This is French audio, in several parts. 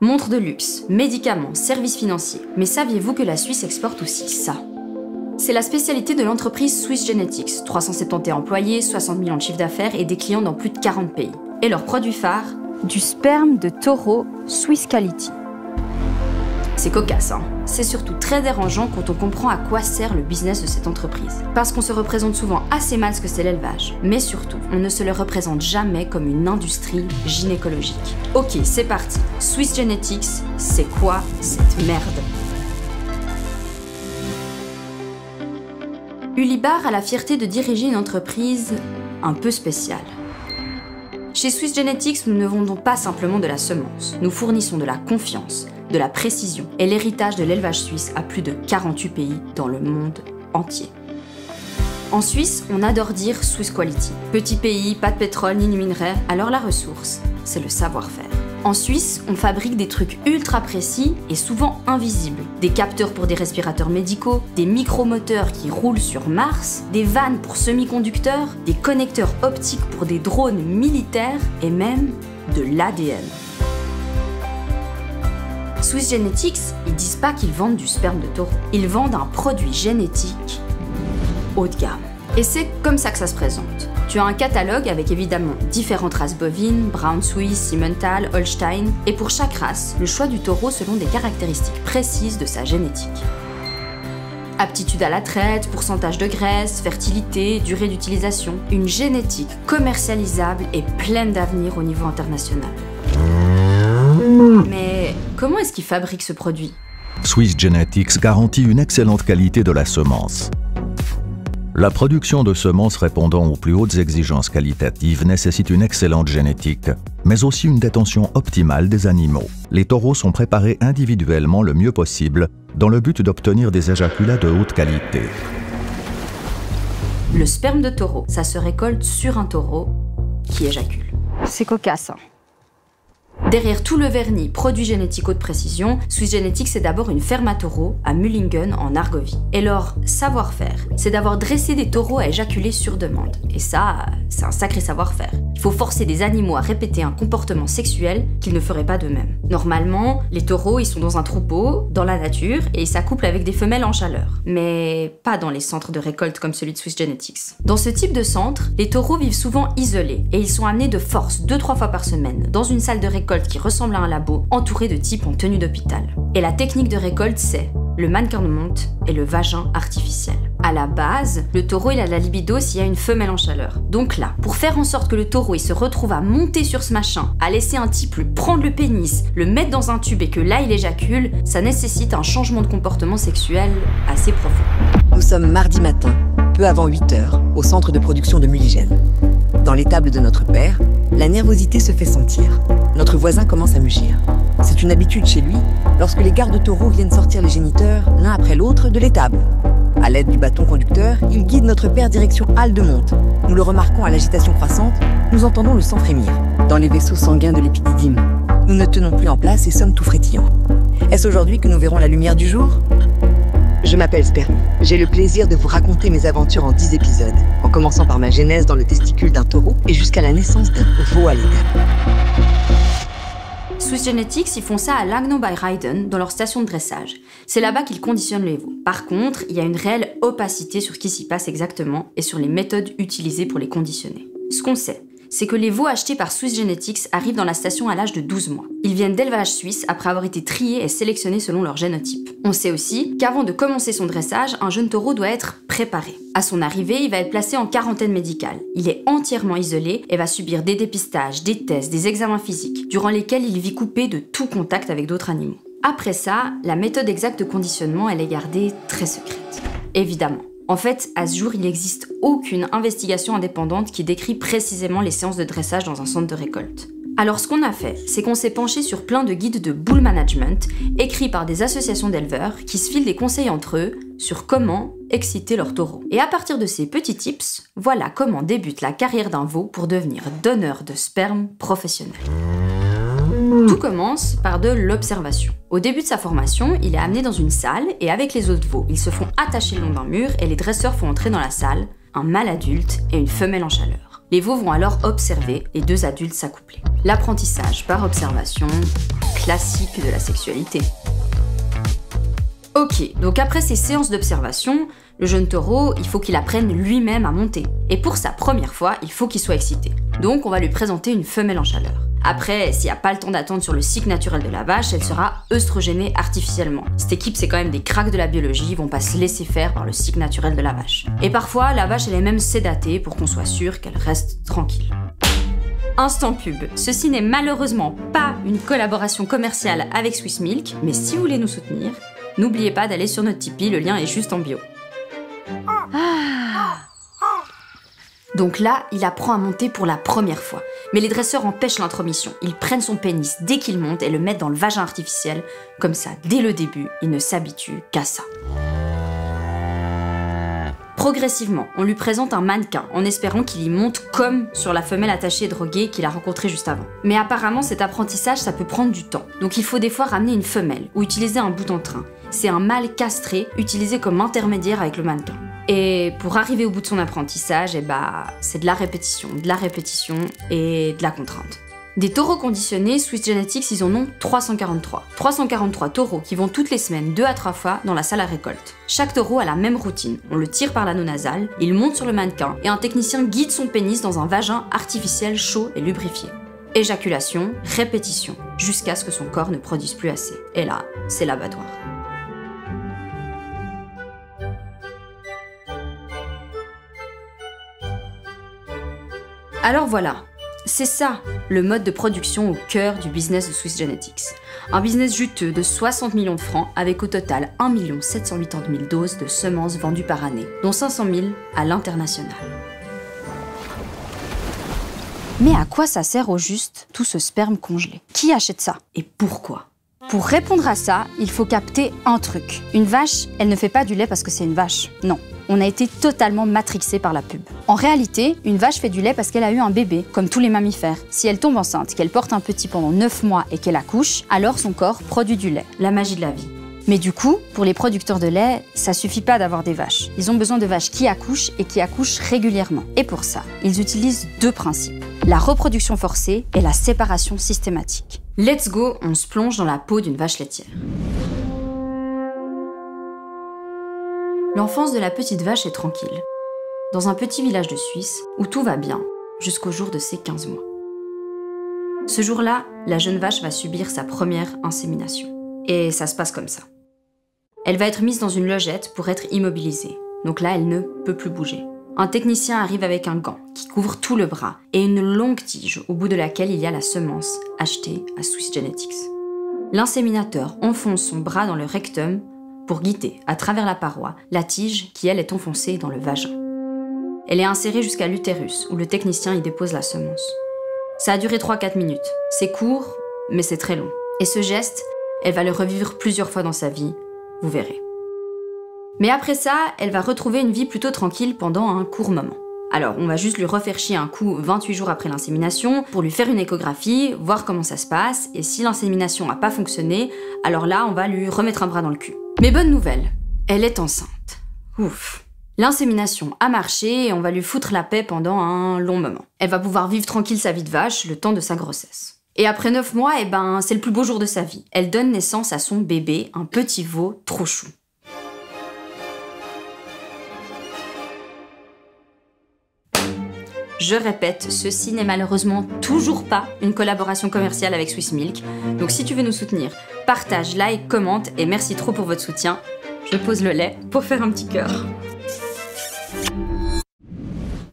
Montres de luxe, médicaments, services financiers. Mais saviez-vous que la Suisse exporte aussi ça? C'est la spécialité de l'entreprise Swiss Genetics, 371 employés, 60 millions de chiffre d'affaires et des clients dans plus de 40 pays. Et leur produit phare, du sperme de taureau Swiss Quality. C'est cocasse, hein. C'est surtout très dérangeant quand on comprend à quoi sert le business de cette entreprise. Parce qu'on se représente souvent assez mal ce que c'est l'élevage. Mais surtout, on ne se le représente jamais comme une industrie gynécologique. Ok, c'est parti. Swiss Genetics, c'est quoi cette merde? Ulibar a la fierté de diriger une entreprise un peu spéciale. Chez Swiss Genetics, nous ne vendons pas simplement de la semence. Nous fournissons de la confiance, de la précision et l'héritage de l'élevage suisse à plus de 48 pays dans le monde entier. En Suisse, on adore dire Swiss Quality. Petit pays, pas de pétrole ni de minerais, alors la ressource, c'est le savoir-faire. En Suisse, on fabrique des trucs ultra précis et souvent invisibles. Des capteurs pour des respirateurs médicaux, des micromoteurs qui roulent sur Mars, des vannes pour semi-conducteurs, des connecteurs optiques pour des drones militaires et même de l'ADN. Swiss Genetics, ils disent pas qu'ils vendent du sperme de taureau. Ils vendent un produit génétique haut de gamme. Et c'est comme ça que ça se présente. Tu as un catalogue avec évidemment différentes races bovines, Brown Swiss, Simmental, Holstein, et pour chaque race, le choix du taureau selon des caractéristiques précises de sa génétique. Aptitude à la traite, pourcentage de graisse, fertilité, durée d'utilisation. Une génétique commercialisable et pleine d'avenir au niveau international. Mais comment est-ce qu'ils fabriquent ce produit? Swiss Genetics garantit une excellente qualité de la semence. La production de semences répondant aux plus hautes exigences qualitatives nécessite une excellente génétique, mais aussi une détention optimale des animaux. Les taureaux sont préparés individuellement le mieux possible dans le but d'obtenir des éjaculats de haute qualité. Le sperme de taureau, ça se récolte sur un taureau qui éjacule. C'est cocasse, hein. Derrière tout le vernis produit génétique haute précision, Swiss Genetics c'est d'abord une ferme à taureaux à Müllingen en Argovie. Et leur savoir-faire, c'est d'avoir dressé des taureaux à éjaculer sur demande. Et ça, c'est un sacré savoir-faire. Il faut forcer des animaux à répéter un comportement sexuel qu'ils ne feraient pas d'eux-mêmes. Normalement, les taureaux, ils sont dans un troupeau, dans la nature, et ils s'accouplent avec des femelles en chaleur. Mais pas dans les centres de récolte comme celui de Swiss Genetics. Dans ce type de centre, les taureaux vivent souvent isolés, et ils sont amenés de force 2-3 fois par semaine dans une salle de récolte qui ressemble à un labo, entouré de types en tenue d'hôpital. Et la technique de récolte, c'est le mannequin et le vagin artificiel. À la base, le taureau il a de la libido s'il y a une femelle en chaleur. Donc là, pour faire en sorte que le taureau il se retrouve à monter sur ce machin, à laisser un type lui prendre le pénis, le mettre dans un tube et que là il éjacule, ça nécessite un changement de comportement sexuel assez profond. Nous sommes mardi matin, peu avant 8 h, au centre de production de Müllingen. Dans l'étable de notre père, la nervosité se fait sentir. Notre voisin commence à mugir. C'est une habitude chez lui, lorsque les gardes-taureaux viennent sortir les géniteurs, l'un après l'autre, de l'étable. À l'aide du bâton conducteur, il guide notre père direction halle de monte. Nous le remarquons à l'agitation croissante, nous entendons le sang frémir. Dans les vaisseaux sanguins de l'épididyme, nous ne tenons plus en place et sommes tout frétillants. Est-ce aujourd'hui que nous verrons la lumière du jour ? Je m'appelle Spermie. J'ai le plaisir de vous raconter mes aventures en 10 épisodes, en commençant par ma genèse dans le testicule d'un taureau et jusqu'à la naissance d'un veau à l'étable. Swiss Genetics, ils font ça à Langnau bei Reiden, dans leur station de dressage. C'est là-bas qu'ils conditionnent les veaux. Par contre, il y a une réelle opacité sur ce qui s'y passe exactement et sur les méthodes utilisées pour les conditionner. Ce qu'on sait, c'est que les veaux achetés par Swiss Genetics arrivent dans la station à l'âge de 12 mois. Ils viennent d'élevage suisse après avoir été triés et sélectionnés selon leur génotype. On sait aussi qu'avant de commencer son dressage, un jeune taureau doit être préparé. À son arrivée, il va être placé en quarantaine médicale. Il est entièrement isolé et va subir des dépistages, des tests, des examens physiques, durant lesquels il vit coupé de tout contact avec d'autres animaux. Après ça, la méthode exacte de conditionnement, elle est gardée très secrète. Évidemment. En fait, à ce jour, il n'existe aucune investigation indépendante qui décrit précisément les séances de dressage dans un centre de récolte. Alors ce qu'on a fait, c'est qu'on s'est penché sur plein de guides de bull management écrits par des associations d'éleveurs qui se filent des conseils entre eux sur comment exciter leurs taureaux. Et à partir de ces petits tips, voilà comment débute la carrière d'un veau pour devenir donneur de sperme professionnel. Tout commence par de l'observation. Au début de sa formation, il est amené dans une salle et avec les autres veaux, ils se font attacher le long d'un mur et les dresseurs font entrer dans la salle un mâle adulte et une femelle en chaleur. Les veaux vont alors observer les deux adultes s'accoupler. L'apprentissage par observation, classique de la sexualité. Ok, donc après ces séances d'observation, le jeune taureau, il faut qu'il apprenne lui-même à monter. Et pour sa première fois, il faut qu'il soit excité. Donc on va lui présenter une femelle en chaleur. Après, s'il n'y a pas le temps d'attendre sur le cycle naturel de la vache, elle sera œstrogénée artificiellement. Cette équipe, c'est quand même des cracks de la biologie, ils vont pas se laisser faire par le cycle naturel de la vache. Et parfois, la vache, elle est même sédatée pour qu'on soit sûr qu'elle reste tranquille. Instant pub. Ceci n'est malheureusement pas une collaboration commerciale avec Swiss Milk, mais si vous voulez nous soutenir, n'oubliez pas d'aller sur notre Tipeee, le lien est juste en bio. Donc là, il apprend à monter pour la première fois. Mais les dresseurs empêchent l'intromission. Ils prennent son pénis dès qu'il monte et le mettent dans le vagin artificiel. Comme ça, dès le début, il ne s'habitue qu'à ça. Progressivement, on lui présente un mannequin en espérant qu'il y monte comme sur la femelle attachée et droguée qu'il a rencontrée juste avant. Mais apparemment, cet apprentissage, ça peut prendre du temps. Donc il faut des fois ramener une femelle ou utiliser un bout en train. C'est un mâle castré utilisé comme intermédiaire avec le mannequin. Et pour arriver au bout de son apprentissage, c'est de la répétition et de la contrainte. Des taureaux conditionnés, Swiss Genetics, ils en ont 343. 343 taureaux qui vont toutes les semaines 2 à 3 fois dans la salle à récolte. Chaque taureau a la même routine. On le tire par l'anneau nasal, il monte sur le mannequin et un technicien guide son pénis dans un vagin artificiel chaud et lubrifié. Éjaculation, répétition, jusqu'à ce que son corps ne produise plus assez. Et là, c'est l'abattoir. Alors voilà, c'est ça le mode de production au cœur du business de Swiss Genetics. Un business juteux de 60 millions de francs avec au total 1 780 000 doses de semences vendues par année, dont 500 000 à l'international. Mais à quoi ça sert au juste tout ce sperme congelé? Qui achète ça? Et pourquoi? Pour répondre à ça, il faut capter un truc. Une vache, elle ne fait pas du lait parce que c'est une vache. Non. On a été totalement matrixé par la pub. En réalité, une vache fait du lait parce qu'elle a eu un bébé, comme tous les mammifères. Si elle tombe enceinte, qu'elle porte un petit pendant 9 mois et qu'elle accouche, alors son corps produit du lait. La magie de la vie. Mais du coup, pour les producteurs de lait, ça suffit pas d'avoir des vaches. Ils ont besoin de vaches qui accouchent et qui accouchent régulièrement. Et pour ça, ils utilisent 2 principes. La reproduction forcée et la séparation systématique. Let's go, on se plonge dans la peau d'une vache laitière. L'enfance de la petite vache est tranquille, dans un petit village de Suisse où tout va bien jusqu'au jour de ses 15 mois. Ce jour-là, la jeune vache va subir sa première insémination. Et ça se passe comme ça. Elle va être mise dans une logette pour être immobilisée, donc là elle ne peut plus bouger. Un technicien arrive avec un gant qui couvre tout le bras et une longue tige au bout de laquelle il y a la semence achetée à Swiss Genetics. L'inséminateur enfonce son bras dans le rectum pour guider, à travers la paroi, la tige qui, elle, est enfoncée dans le vagin. Elle est insérée jusqu'à l'utérus, où le technicien y dépose la semence. Ça a duré 3-4 minutes. C'est court, mais c'est très long. Et ce geste, elle va le revivre plusieurs fois dans sa vie, vous verrez. Mais après ça, elle va retrouver une vie plutôt tranquille pendant un court moment. Alors, on va juste lui refaire chier un coup 28 jours après l'insémination pour lui faire une échographie, voir comment ça se passe, et si l'insémination n'a pas fonctionné, alors là, on va lui remettre un bras dans le cul. Mais bonne nouvelle, elle est enceinte. Ouf. L'insémination a marché et on va lui foutre la paix pendant un long moment. Elle va pouvoir vivre tranquille sa vie de vache le temps de sa grossesse. Et après 9 mois, c'est le plus beau jour de sa vie. Elle donne naissance à son bébé, un petit veau trop chou. Je répète, ceci n'est malheureusement toujours pas une collaboration commerciale avec Swiss Milk. Donc si tu veux nous soutenir, partage, like, commente et merci trop pour votre soutien. Je pose le lait pour faire un petit cœur.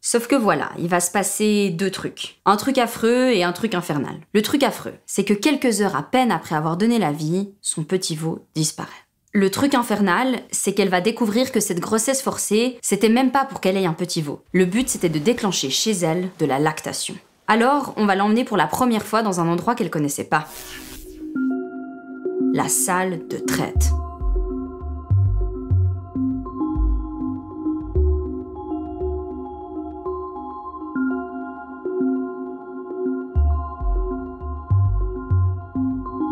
Sauf que voilà, il va se passer 2 trucs. Un truc affreux et un truc infernal. Le truc affreux, c'est que quelques heures à peine après avoir donné la vie, son petit veau disparaît. Le truc infernal, c'est qu'elle va découvrir que cette grossesse forcée, c'était même pas pour qu'elle ait un petit veau. Le but, c'était de déclencher chez elle de la lactation. Alors, on va l'emmener pour la première fois dans un endroit qu'elle connaissait pas. La salle de traite.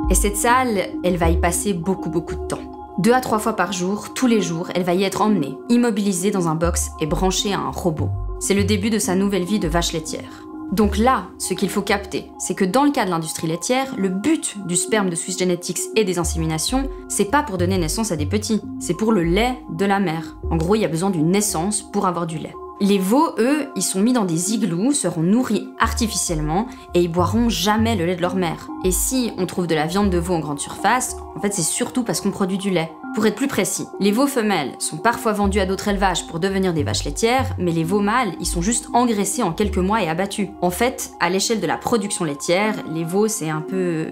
Et cette salle, elle va y passer beaucoup de temps. 2 à 3 fois par jour, tous les jours, elle va y être emmenée, immobilisée dans un box et branchée à un robot. C'est le début de sa nouvelle vie de vache laitière. Donc là, ce qu'il faut capter, c'est que dans le cas de l'industrie laitière, le but du sperme de Swiss Genetics et des inséminations, c'est pas pour donner naissance à des petits, c'est pour le lait de la mère. En gros, il y a besoin d'une naissance pour avoir du lait. Les veaux, eux, ils sont mis dans des igloos, seront nourris artificiellement et ils boiront jamais le lait de leur mère. Et si on trouve de la viande de veau en grande surface, en fait c'est surtout parce qu'on produit du lait. Pour être plus précis, les veaux femelles sont parfois vendus à d'autres élevages pour devenir des vaches laitières, mais les veaux mâles, ils sont juste engraissés en quelques mois et abattus. En fait, à l'échelle de la production laitière, les veaux c'est un peu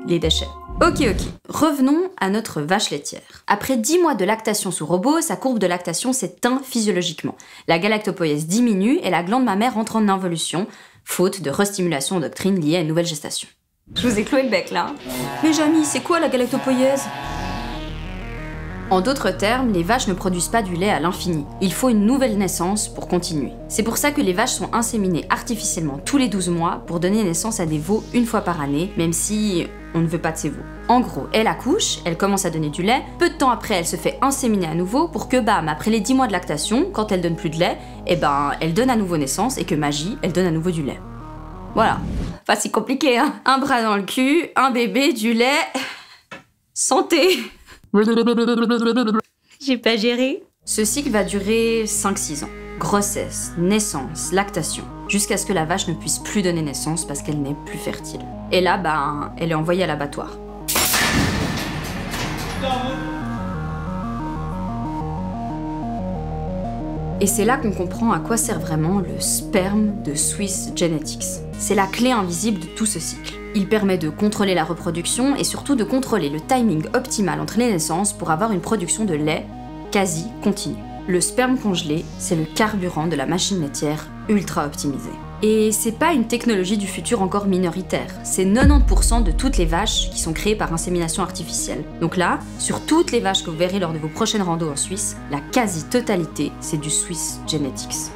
les déchets. Ok, revenons à notre vache laitière. Après 10 mois de lactation sous robot, sa courbe de lactation s'éteint physiologiquement. La galactopoïèse diminue et la glande mammaire entre en involution, faute de restimulation endocrine liée à une nouvelle gestation. Je vous ai cloué le bec là. Mais Jamy, c'est quoi la galactopoïèse ? En d'autres termes, les vaches ne produisent pas du lait à l'infini. Il faut une nouvelle naissance pour continuer. C'est pour ça que les vaches sont inséminées artificiellement tous les 12 mois pour donner naissance à des veaux une fois par année, même si on ne veut pas de ces veaux. En gros, elle accouche, elle commence à donner du lait, peu de temps après elle se fait inséminer à nouveau pour que bam, après les 10 mois de lactation, quand elle donne plus de lait, elle donne à nouveau naissance et que magie, elle donne à nouveau du lait. Voilà. Pas si compliqué, hein. Un bras dans le cul, un bébé, du lait... Santé. J'ai pas géré. Ce cycle va durer 5-6 ans. Grossesse, naissance, lactation, jusqu'à ce que la vache ne puisse plus donner naissance parce qu'elle n'est plus fertile. Et là, elle est envoyée à l'abattoir. Et c'est là qu'on comprend à quoi sert vraiment le sperme de Swiss Genetics. C'est la clé invisible de tout ce cycle. Il permet de contrôler la reproduction et surtout de contrôler le timing optimal entre les naissances pour avoir une production de lait quasi continue. Le sperme congelé, c'est le carburant de la machine laitière ultra optimisée. Et c'est pas une technologie du futur encore minoritaire, c'est 90% de toutes les vaches qui sont créées par insémination artificielle. Donc là, sur toutes les vaches que vous verrez lors de vos prochaines randos en Suisse, la quasi-totalité, c'est du Swiss Genetics.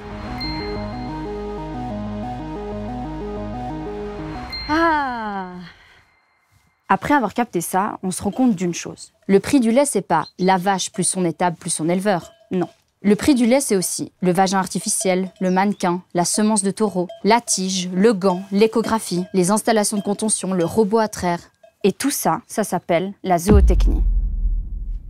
Après avoir capté ça, on se rend compte d'une chose. Le prix du lait, c'est pas la vache plus son étable plus son éleveur. Non. Le prix du lait, c'est aussi le vagin artificiel, le mannequin, la semence de taureau, la tige, le gant, l'échographie, les installations de contention, le robot à traire. Et tout ça, ça s'appelle la zootechnie.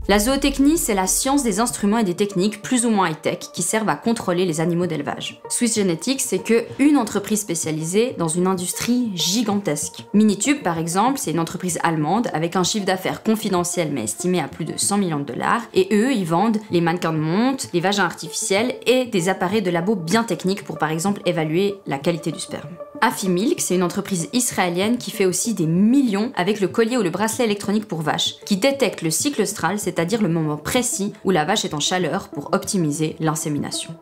La zootechnie, c'est la science des instruments et des techniques plus ou moins high-tech qui servent à contrôler les animaux d'élevage. Swiss Genetics, c'est qu'une entreprise spécialisée dans une industrie gigantesque. Minitube, par exemple, c'est une entreprise allemande avec un chiffre d'affaires confidentiel mais estimé à plus de 100 millions de dollars. Et eux, ils vendent les mannequins de monte, les vagins artificiels et des appareils de labo bien techniques pour, par exemple, évaluer la qualité du sperme. Affimilk, c'est une entreprise israélienne qui fait aussi des millions avec le collier ou le bracelet électronique pour vaches, qui détecte le cycle œstral, c'est-à-dire le moment précis où la vache est en chaleur pour optimiser l'insémination.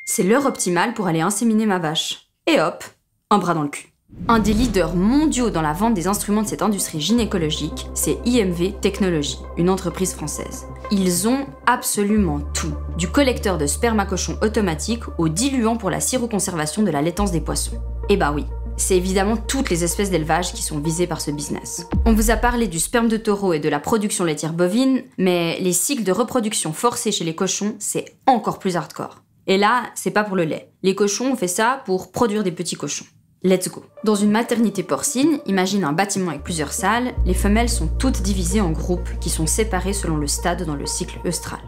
C'est l'heure optimale pour aller inséminer ma vache. Et hop, un bras dans le cul. Un des leaders mondiaux dans la vente des instruments de cette industrie gynécologique, c'est IMV Technologies, une entreprise française. Ils ont absolument tout, du collecteur de sperme à cochon automatique au diluant pour la syroconservation de la laitance des poissons. Et bah oui, c'est évidemment toutes les espèces d'élevage qui sont visées par ce business. On vous a parlé du sperme de taureau et de la production laitière bovine, mais les cycles de reproduction forcés chez les cochons, c'est encore plus hardcore. Et là, c'est pas pour le lait. Les cochons, on fait ça pour produire des petits cochons. Let's go. Dans une maternité porcine, imagine un bâtiment avec plusieurs salles, les femelles sont toutes divisées en groupes qui sont séparés selon le stade dans le cycle œstral.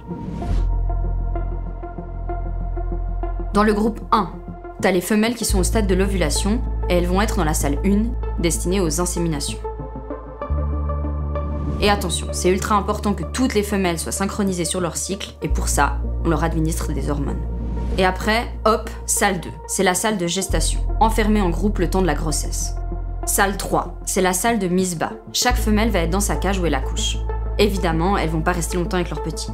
Dans le groupe 1, t'as les femelles qui sont au stade de l'ovulation et elles vont être dans la salle 1, destinée aux inséminations. Et attention, c'est ultra important que toutes les femelles soient synchronisées sur leur cycle et pour ça, on leur administre des hormones. Et après, hop, salle 2, c'est la salle de gestation, enfermée en groupe le temps de la grossesse. Salle 3, c'est la salle de mise bas. Chaque femelle va être dans sa cage où elle accouche. Évidemment, elles vont pas rester longtemps avec leurs petits.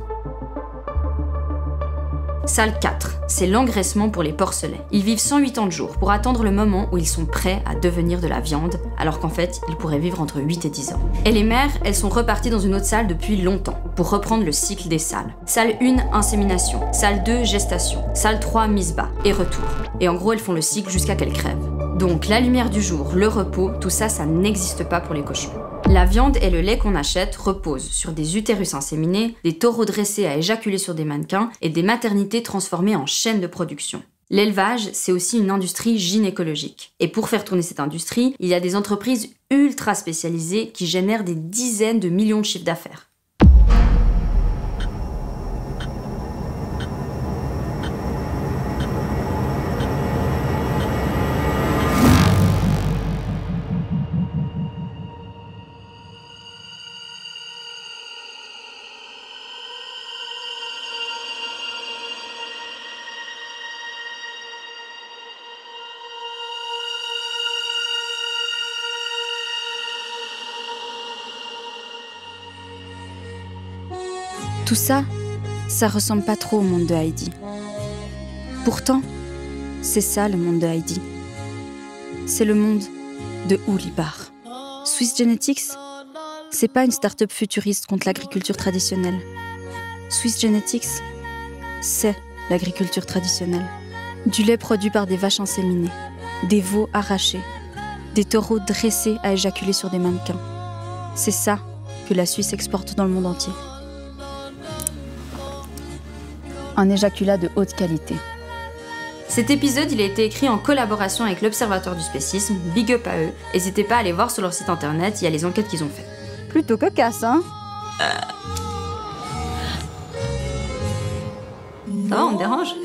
Salle 4, c'est l'engraissement pour les porcelets. Ils vivent 108 ans de jour pour attendre le moment où ils sont prêts à devenir de la viande, alors qu'en fait, ils pourraient vivre entre 8 et 10 ans. Et les mères, elles sont reparties dans une autre salle depuis longtemps, pour reprendre le cycle des salles. Salle 1, insémination. Salle 2, gestation. Salle 3, mise bas. Et retour. Et en gros, elles font le cycle jusqu'à qu'elles crèvent. Donc la lumière du jour, le repos, tout ça, ça n'existe pas pour les cochons. La viande et le lait qu'on achète reposent sur des utérus inséminés, des taureaux dressés à éjaculer sur des mannequins et des maternités transformées en chaînes de production. L'élevage, c'est aussi une industrie gynécologique. Et pour faire tourner cette industrie, il y a des entreprises ultra spécialisées qui génèrent des dizaines de millions de chiffres d'affaires. Tout ça, ça ressemble pas trop au monde de Heidi. Pourtant, c'est ça le monde de Heidi. C'est le monde de Oulibard. Swiss Genetics, c'est pas une start-up futuriste contre l'agriculture traditionnelle. Swiss Genetics, c'est l'agriculture traditionnelle. Du lait produit par des vaches inséminées, des veaux arrachés, des taureaux dressés à éjaculer sur des mannequins. C'est ça que la Suisse exporte dans le monde entier. Un éjaculat de haute qualité. Cet épisode, il a été écrit en collaboration avec l'Observatoire du spécisme, big up à eux. N'hésitez pas à aller voir sur leur site internet, il y a les enquêtes qu'ils ont faites. Plutôt cocasse, hein? Ça va, on te dérange?